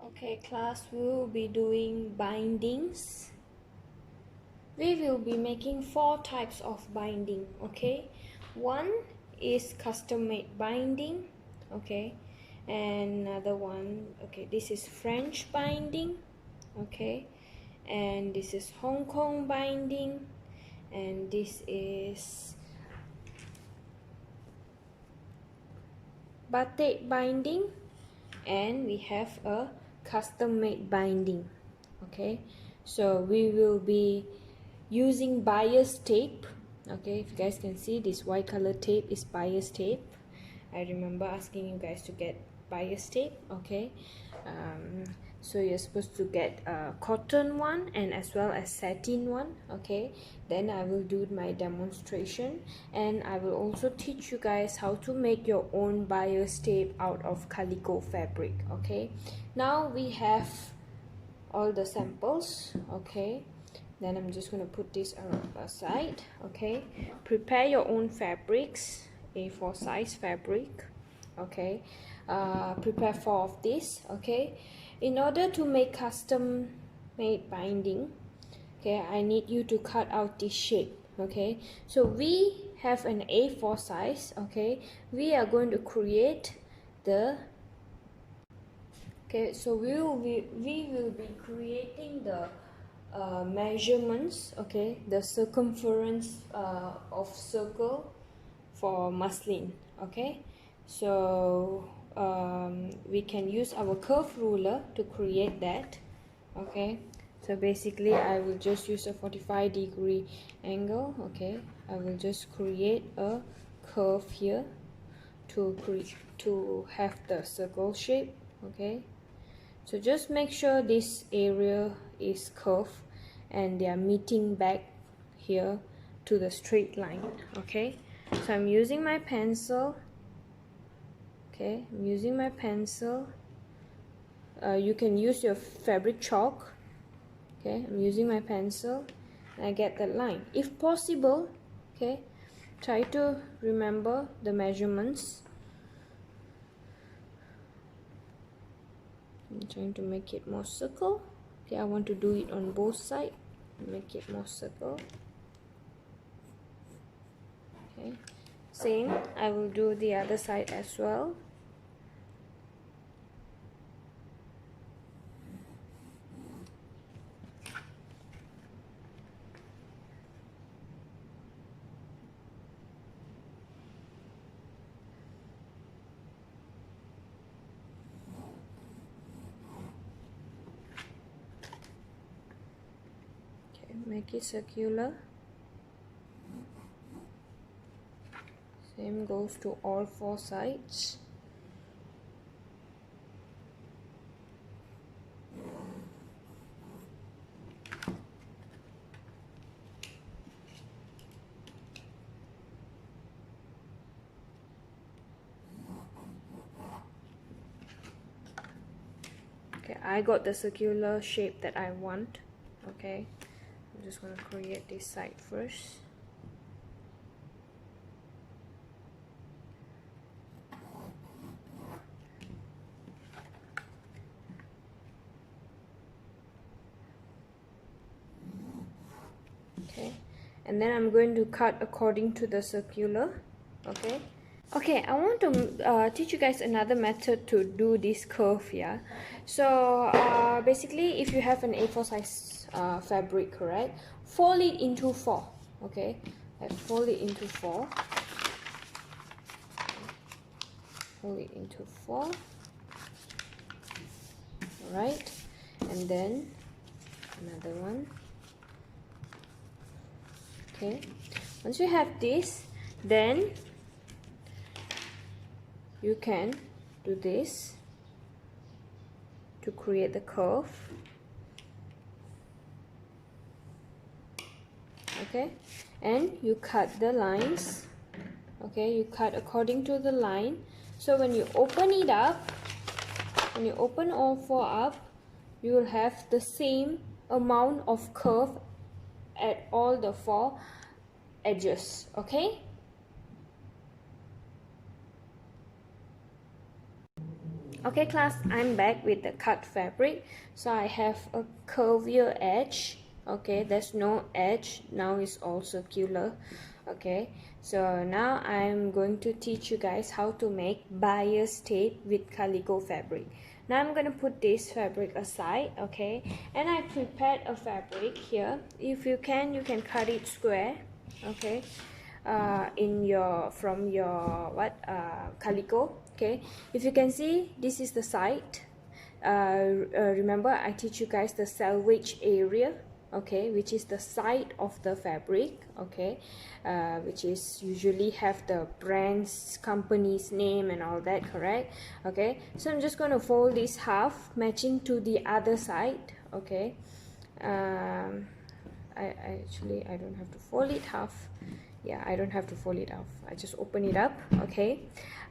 Okay, class, we will be doing bindings. We will be making 4 types of binding. Okay, one is custom made binding. Okay, and another one, okay, this is French binding. Okay, and this is Hong Kong binding, and this is Batik binding, and we have a custom made binding. Okay, so we will be using bias tape. Okay, if you guys can see, this white color tape is bias tape. I remember asking you guys to get bias tape. Okay, so you're supposed to get a cotton one and as well as satin one. Okay, then I will do my demonstration, and I will also teach you guys how to make your own bias tape out of calico fabric. Okay, now we have all the samples. Okay, then I'm just going to put this aside. Okay, prepare your own fabrics, A4 size fabric. Okay, prepare 4 of this. Okay, in order to make custom made binding, okay, I need you to cut out this shape. Okay, so we have an A4 size. Okay, we are going to create the okay, so we will be creating the measurements. Okay, the circumference of circle for muslin. Okay, so we can use our curve ruler to create that. Okay, so basically I will just use a 45-degree angle. Okay, I will just create a curve here to have the circle shape. Okay, so just make sure this area is curved and they are meeting back here to the straight line. Okay, so I'm using my pencil. Okay, I'm using my pencil. You can use your fabric chalk. Okay, I'm using my pencil and I get that line. If possible, okay, try to remember the measurements. I'm trying to make it more circle. Okay, I want to do it on both sides. Make it more circle. Okay, same, I will do the other side as well. Okay, make it circular. Same goes to all 4 sides. Okay, I got the circular shape that I want. Okay, I'm just going to create this side first. Okay, and then I'm going to cut according to the circular. Okay, okay, I want to teach you guys another method to do this curve. Yeah, so basically if you have an A4 size fabric, correct, fold it into 4. Okay, let's fold it into 4. Fold it into 4. Alright, and then another one. Okay, once you have this, then you can do this to create the curve. Okay, and you cut the lines. Okay, you cut according to the line. So when you open it up, when you open all 4 up, you will have the same amount of curve at all the 4 edges. Okay, Okay class, I'm back with the cut fabric. So I have a curvier edge. Okay, there's no edge, now it's all circular. Okay, so now I'm going to teach you guys how to make bias tape with calico fabric. Now I'm going to put this fabric aside. Okay, and I prepared a fabric here. If you can cut it square. Okay, from your calico. Okay, if you can see, this is the side. Remember I teach you guys the selvage area, okay, which is the side of the fabric, okay, which is usually have the brand's company's name and all that, correct? Okay, so I'm just going to fold this half matching to the other side. Okay, I don't have to fold it half. Yeah, I don't have to fold it off, I just open it up. Okay,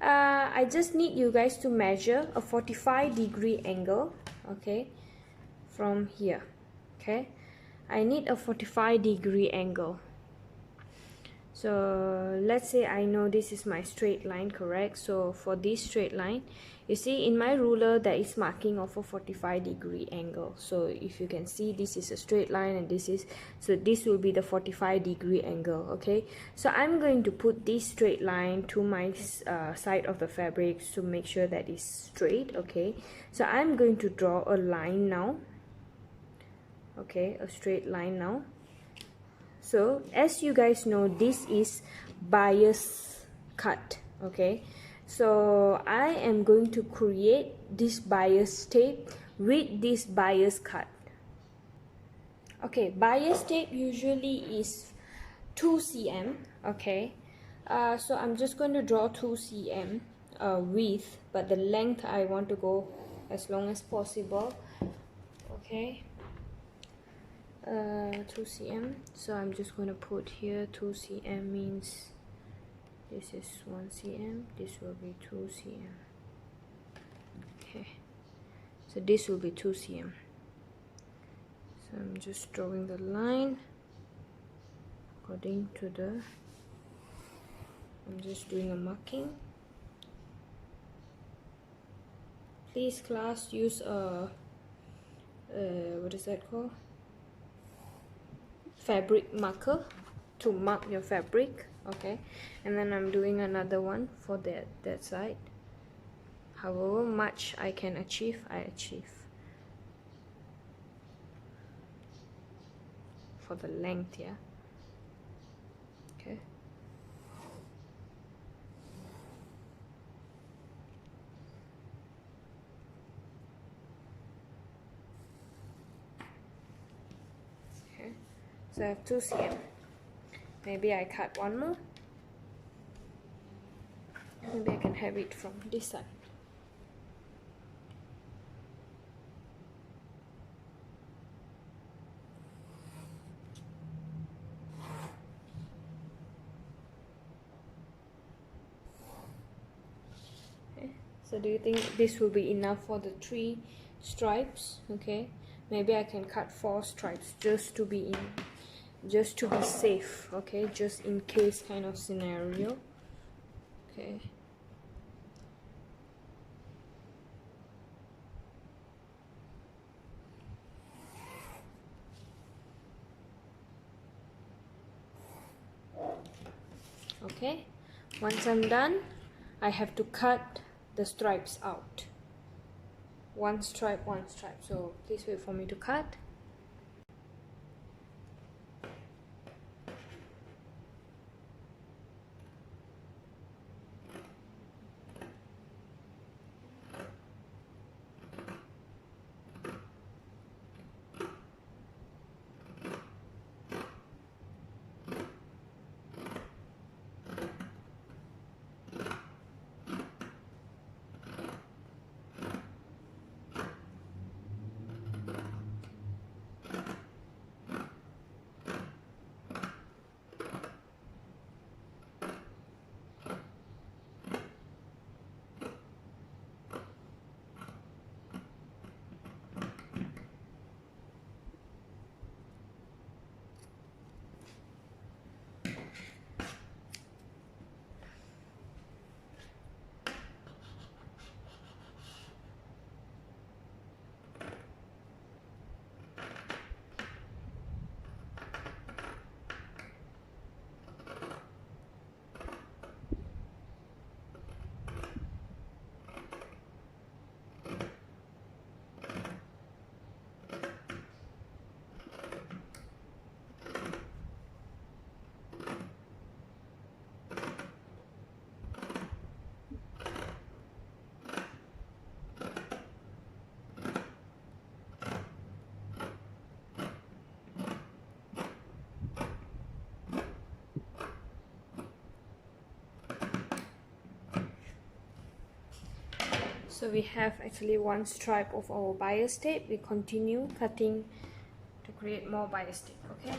I just need you guys to measure a 45-degree angle, okay, from here. Okay, I need a 45-degree angle. So let's say I know this is my straight line, correct? So for this straight line, you see in my ruler there is marking of a 45-degree angle. So if you can see, this is a straight line and this is, so this will be the 45-degree angle. Okay, so I'm going to put this straight line to my side of the fabric to make sure that it's straight. Okay, so I'm going to draw a line now. Okay, a straight line now. So as you guys know, this is bias cut. Okay, so I am going to create this bias tape with this bias cut. Okay, bias tape usually is 2 cm. Okay, so I'm just going to draw 2 cm width, but the length I want to go as long as possible. Okay, 2 cm. So I'm just going to put here 2 cm means this is 1 cm, this will be 2 cm. Okay, so this will be 2 cm. So I'm just drawing the line according to the, I'm just doing a marking. Please class, use a what is that called, fabric marker to mark your fabric. Okay, and then I'm doing another one for that side. However much I can achieve, I achieve for the length. Yeah, okay. Okay, so I have 2 cm. Maybe I cut one more. Maybe I can have it from this side. Okay. So do you think this will be enough for the 3 stripes? Okay, maybe I can cut 4 stripes just to be safe. Okay, just in case kind of scenario. Okay. Okay, once I'm done, I have to cut the stripes out. One stripe, one stripe. So please wait for me to cut. So we have actually one stripe of our bias tape. We continue cutting to create more bias tape. Okay.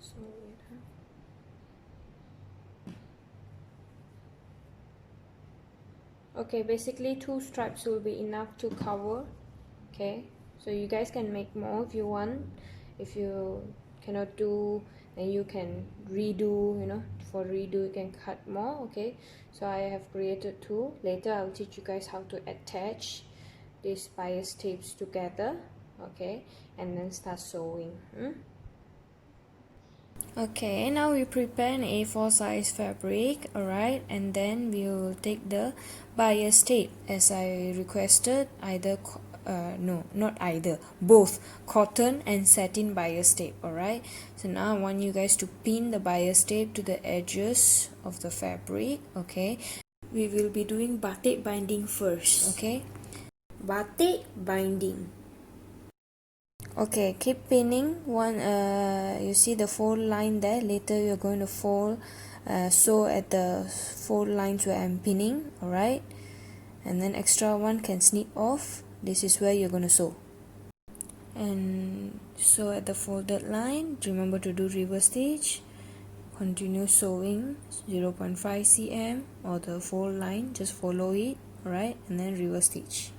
So okay, basically 2 stripes will be enough to cover. Okay, so you guys can make more if you want. If you cannot do, then you can redo, you know, for redo you can cut more. Okay, so I have created 2. Later I'll teach you guys how to attach these bias tapes together. Okay, and then start sewing. Okay, now we prepare an A4 size fabric, alright, and then we will take the bias tape as I requested, either no, not either, both cotton and satin bias tape. Alright, so now I want you guys to pin the bias tape to the edges of the fabric. Okay, we will be doing batik binding first. Okay, batik binding. Okay, keep pinning one. You see the fold line there. Later you're going to fold, sew at the fold lines where I'm pinning. Alright, and then extra one can snip off. This is where you're going to sew, and sew at the folded line. Remember to do reverse stitch. Continue sewing 0.5 cm or the fold line, just follow it. Alright, and then reverse stitch.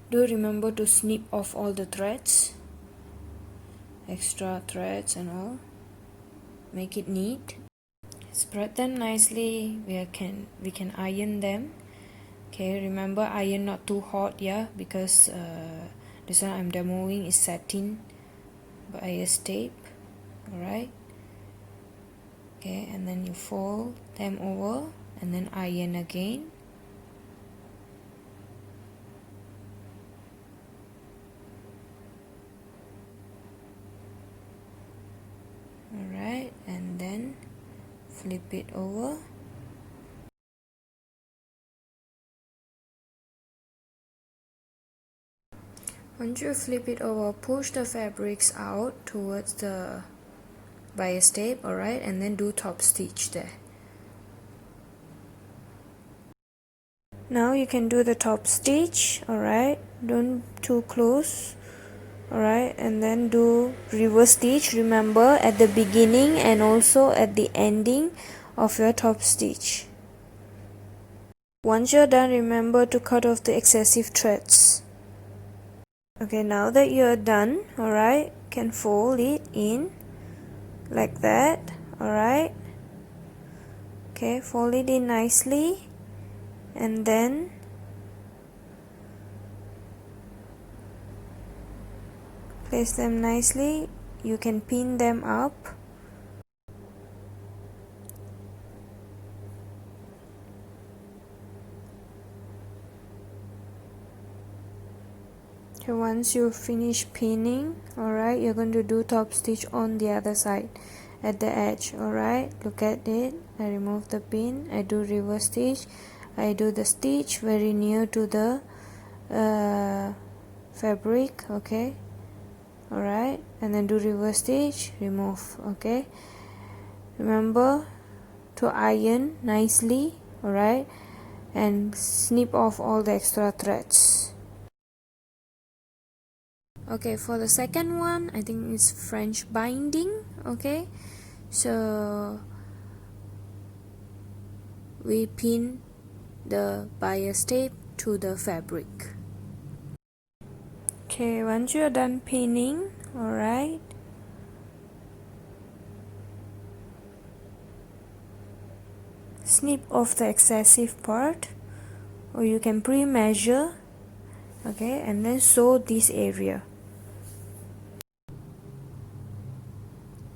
Do remember to snip off all the threads, extra threads and all. Make it neat. Spread them nicely. We can iron them. Okay, remember iron not too hot, yeah, because this one I'm demoing is satin bias tape. Alright. Okay, and then you fold them over and then iron again. Alright, and then flip it over. Once you flip it over, push the fabrics out towards the bias tape, alright, and then do top stitch there. Now you can do the top stitch, alright, don't too close. Alright, and then do reverse stitch, remember, at the beginning and also at the ending of your top stitch. Once you're done, remember to cut off the excessive threads. Okay, now that you're done, alright, can fold it in like that. Alright, okay, fold it in nicely, and then place them nicely. You can pin them up. Okay, once you finish pinning, alright, you're going to do top stitch on the other side at the edge. Alright, look at it. I remove the pin, I do reverse stitch, I do the stitch very near to the fabric. Okay, alright, and then do reverse stitch, remove. Okay, remember to iron nicely, alright, and snip off all the extra threads. Okay, for the second one, I think it's French binding. Okay, so we pin the bias tape to the fabric. Okay, once you're done pinning, alright, snip off the excessive part, or you can pre-measure. Okay, and then sew this area.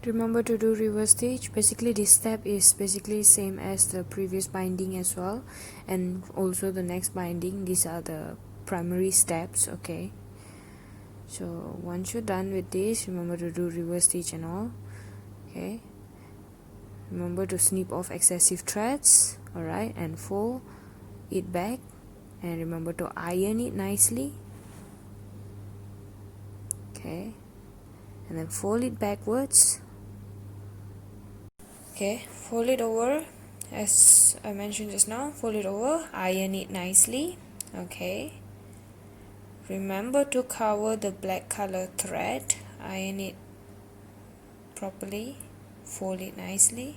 Remember to do reverse stitch. Basically this step is basically same as the previous binding as well, and also the next binding. These are the primary steps. Okay, so once you're done with this, remember to do reverse stitch and all. Okay, remember to snip off excessive threads. Alright, and fold it back, and remember to iron it nicely. Okay, and then fold it backwards. Okay, fold it over as I mentioned just now. Fold it over, iron it nicely. Okay, remember to cover the black color thread, iron it properly, fold it nicely.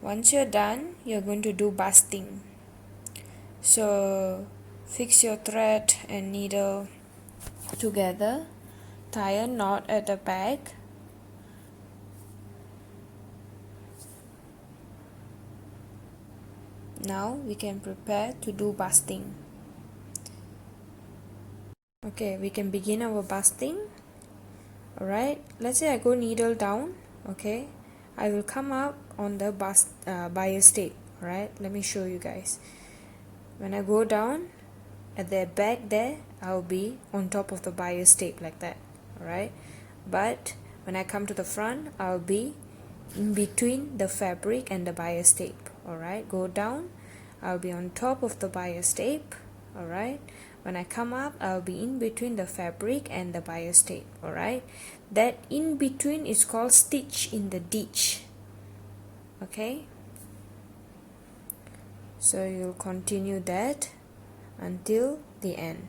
Once you're done, you're going to do basting. So fix your thread and needle together, tie a knot at the back. Now we can prepare to do basting. Okay, we can begin our basting. Alright, let's say I go needle down. Okay, I will come up on the bias tape. Alright, let me show you guys. When I go down at the back there, I'll be on top of the bias tape like that. Alright, but when I come to the front, I'll be in between the fabric and the bias tape. Alright, go down, I'll be on top of the bias tape. Alright, when I come up, I'll be in between the fabric and the bias tape. Alright, that in between is called stitch in the ditch. Okay, so you'll continue that until the end.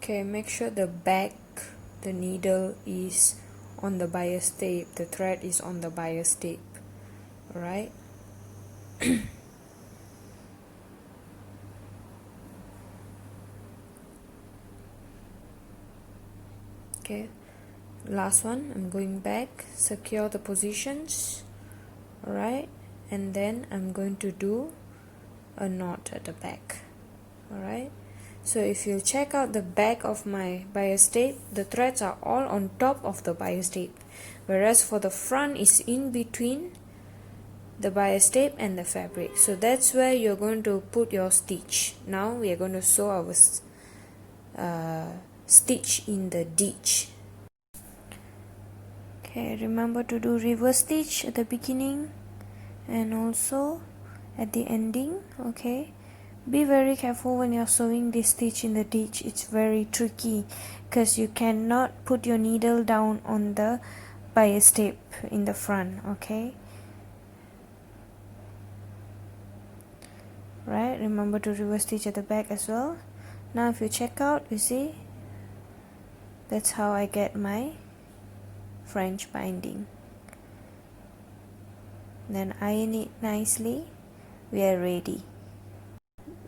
Okay, make sure the needle is on the bias tape, the thread is on the bias tape. Alright. Okay, last one, I'm going back, secure the positions. Alright, and then I'm going to do a knot at the back. Alright, so if you check out the back of my bias tape, the threads are all on top of the bias tape, whereas for the front is in between the bias tape and the fabric. So that's where you're going to put your stitch. Now we are going to sew our stitch in the ditch. Okay, remember to do reverse stitch at the beginning and also at the ending. Okay, be very careful when you're sewing this stitch in the ditch. It's very tricky because you cannot put your needle down on the bias tape in the front. Okay, right, remember to reverse stitch at the back as well. Now if you check out, you see that's how I get my French binding. Then iron it nicely. We are ready.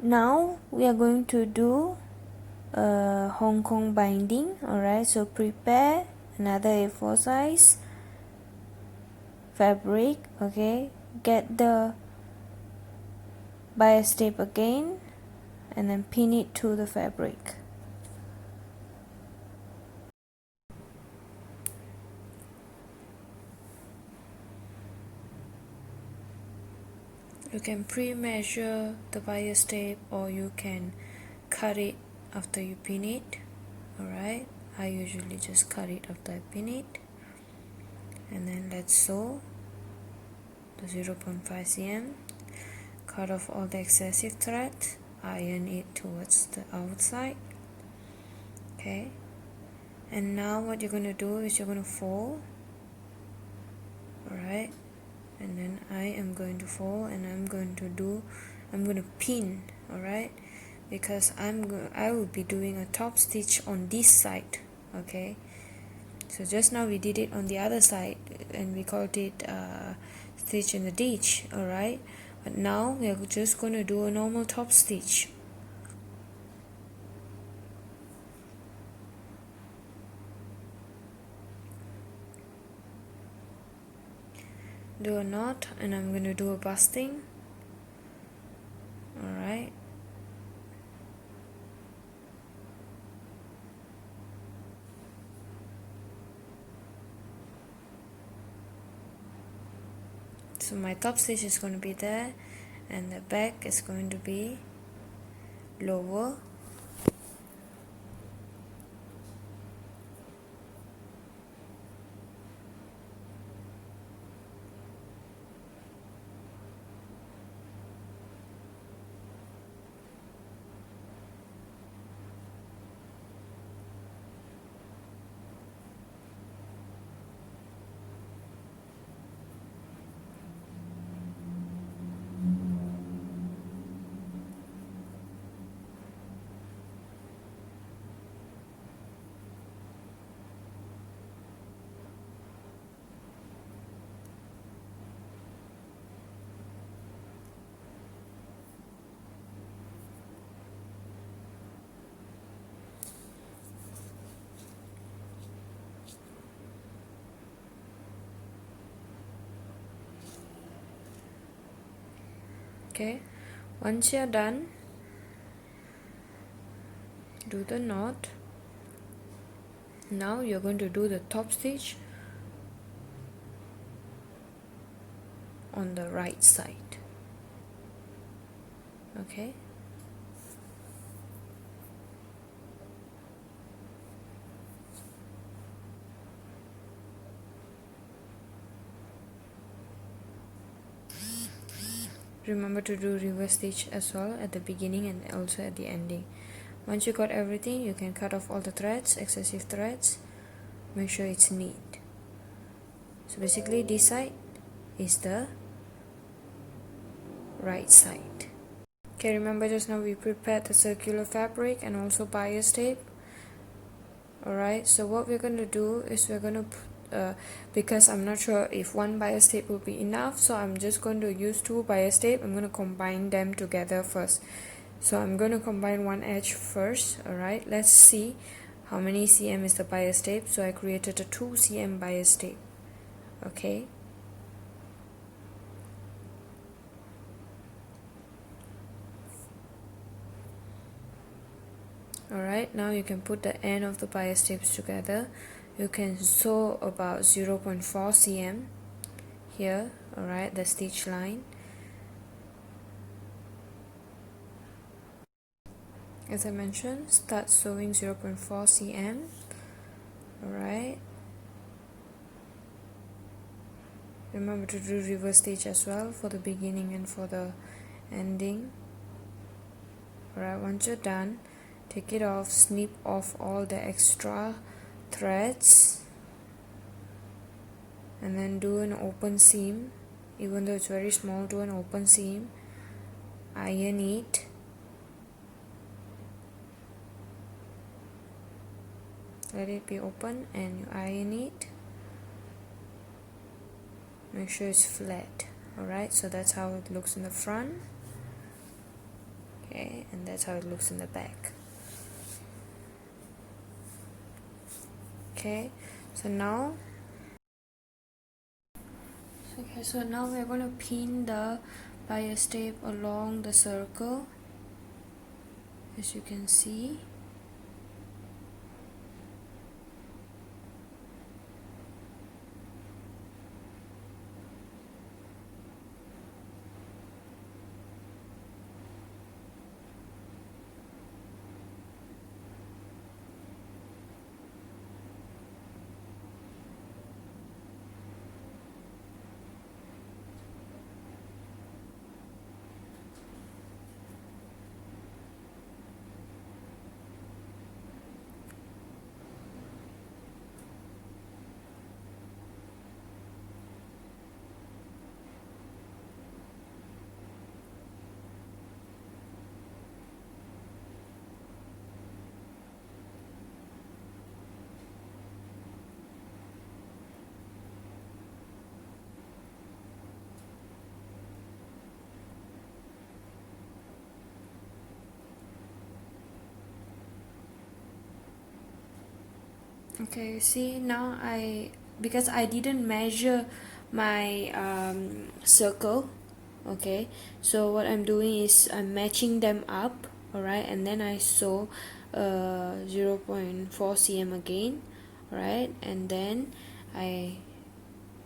Now we are going to do a Hong Kong binding. Alright, so prepare another A4 size fabric. Okay, get the bias tape again and then pin it to the fabric. You can pre-measure the bias tape or you can cut it after you pin it. Alright, I usually just cut it after I pin it. And then let's sew the 0.5 cm. cut off all the excessive thread, iron it towards the outside. Okay, and now what you're going to do is you're going to fold. Alright, and then I am going to fold, and I'm going to pin. Alright, because I will be doing a top stitch on this side. Okay, so just now we did it on the other side and we called it stitch in the ditch. Alright, but now we are just going to do a normal top stitch. Do a knot, and I'm going to do a busting. Alright, so my top stitch is going to be there, and the back is going to be lower. Okay, once you're done, do the knot. Now you're going to do the top stitch on the right side. Okay, remember to do reverse stitch as well at the beginning and also at the ending. Once you got everything, you can cut off all the threads, excessive threads. Make sure it's neat. So basically this side is the right side. Okay, remember just now we prepared the circular fabric and also bias tape. Alright, so what we're going to do is we're going to because I'm not sure if one bias tape will be enough, so I'm just going to use two bias tape. I'm going to combine them together first. So I'm going to combine one edge first. Alright, let's see how many cm is the bias tape. So I created a 2 cm bias tape. Okay, alright, now you can put the end of the bias tapes together. You can sew about 0.4 cm here. Alright, the stitch line. As I mentioned, start sewing 0.4 cm. Alright, remember to do reverse stitch as well for the beginning and for the ending. Alright, once you're done, take it off, snip off all the extra threads, and then do an open seam. Even though it's very small, do an open seam, iron it, let it be open, and you iron it. Make sure it's flat. Alright, so that's how it looks in the front. Okay, and that's how it looks in the back. Okay, so now we're going to pin the bias tape along the circle, as you can see. Okay, see now because I didn't measure my circle. Okay, so what I'm doing is I'm matching them up, alright, and then I sew 0.4 cm again, alright, and then I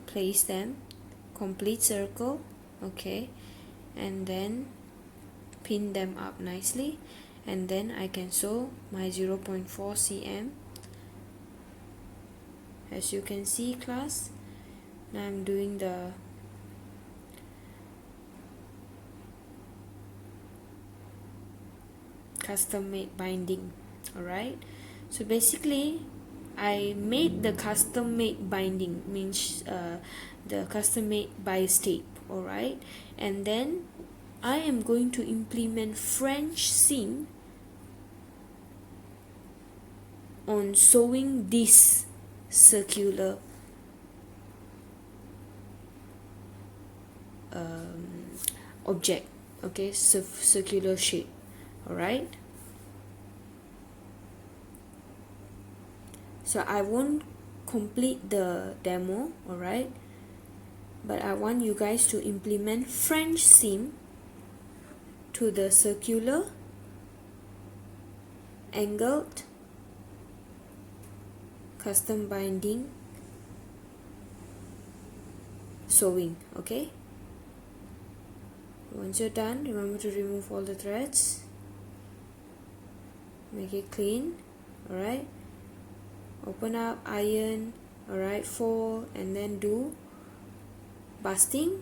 place them, complete circle, okay, and then pin them up nicely, and then I can sew my 0.4 cm. As you can see, class, now I'm doing the custom made binding. Alright, so basically I made the custom made binding, means the custom made bias tape. Alright, and then I am going to implement French seam on sewing this circular object, okay, circular shape. Alright, so I won't complete the demo, alright, but I want you guys to implement French seam to the circular angled custom binding sewing. Okay, once you're done, remember to remove all the threads, make it clean. Alright, open up, iron, alright, fold, and then do basting